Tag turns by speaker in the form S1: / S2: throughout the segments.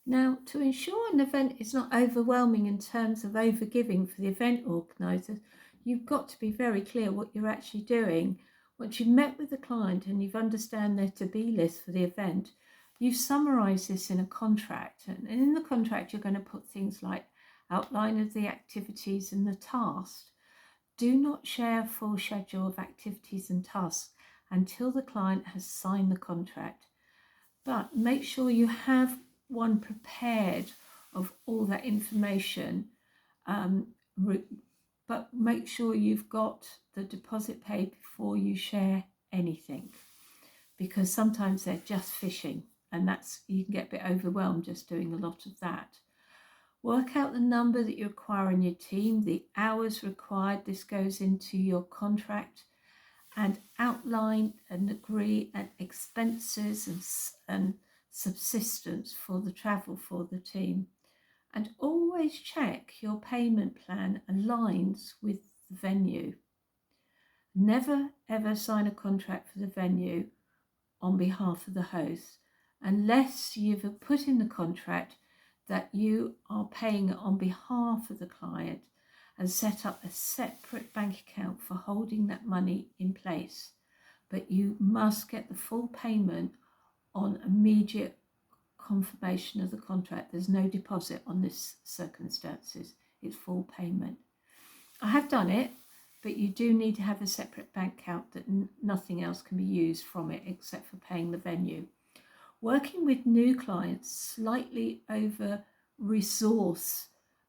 S1: Now, to ensure an event is not overwhelming in terms of overgiving for the event organisers, you've got to be very clear what you're actually doing. Once you've met with the client and you've understand their to-be list for the event, you've summarised this in a contract. And in the contract, you're going to put things like outline of the activities and the tasks. Do not share a full schedule of activities and tasks until the client has signed the contract. But make sure you have one prepared of all that information, but make sure you've got the deposit paid before you share anything, because sometimes they're just fishing, and you can get a bit overwhelmed just doing a lot of that. Work out the number that you require in your team, the hours required. This goes into your contract, and outline and agree on expenses and subsistence for the travel for the team. And always check your payment plan aligns with the venue. Never ever sign a contract for the venue on behalf of the host unless you've put in the contract that you are paying on behalf of the client and set up a separate bank account for holding that money in place. But you must get the full payment on immediate confirmation of the contract. There's no deposit on this circumstances. It's full payment. I have done it, but you do need to have a separate bank account that nothing else can be used from it except for paying the venue. Working with new clients, slightly over resource,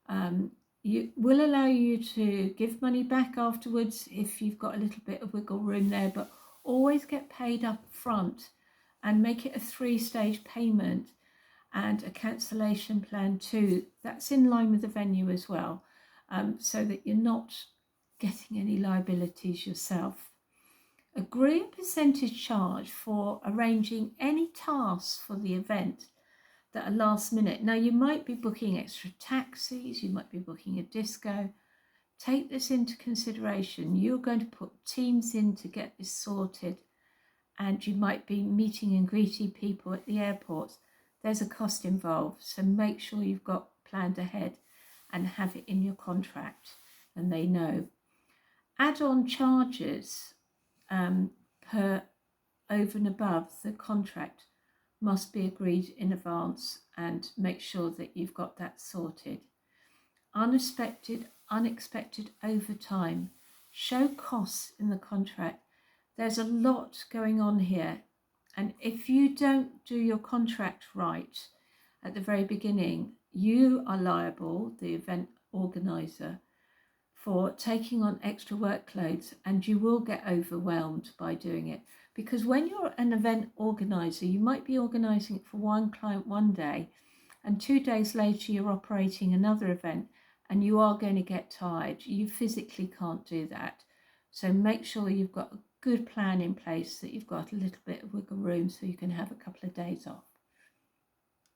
S1: will allow you to give money back afterwards if you've got a little bit of wiggle room there, but always get paid up front and make it a 3-stage payment and a cancellation plan too. That's in line with the venue as well, so that you're not getting any liabilities yourself. Agree a percentage charge for arranging any tasks for the event that are last minute. Now, you might be booking extra taxis, you might be booking a disco. Take this into consideration. You're going to put teams in to get this sorted, and you might be meeting and greeting people at the airports. There's a cost involved, so make sure you've got planned ahead and have it in your contract and they know. Add-on charges per over and above the contract must be agreed in advance, and make sure that you've got that sorted. Unexpected overtime. Show costs in the contract. There's a lot going on here, and if you don't do your contract right at the very beginning, you are liable, the event organizer, for taking on extra workloads, and you will get overwhelmed by doing it. Because when you're an event organizer, you might be organizing it for one client one day, and 2 days later you're operating another event, and you are going to get tired. You physically can't do that. So make sure you've got a good plan in place, that you've got a little bit of wiggle room so you can have a couple of days off.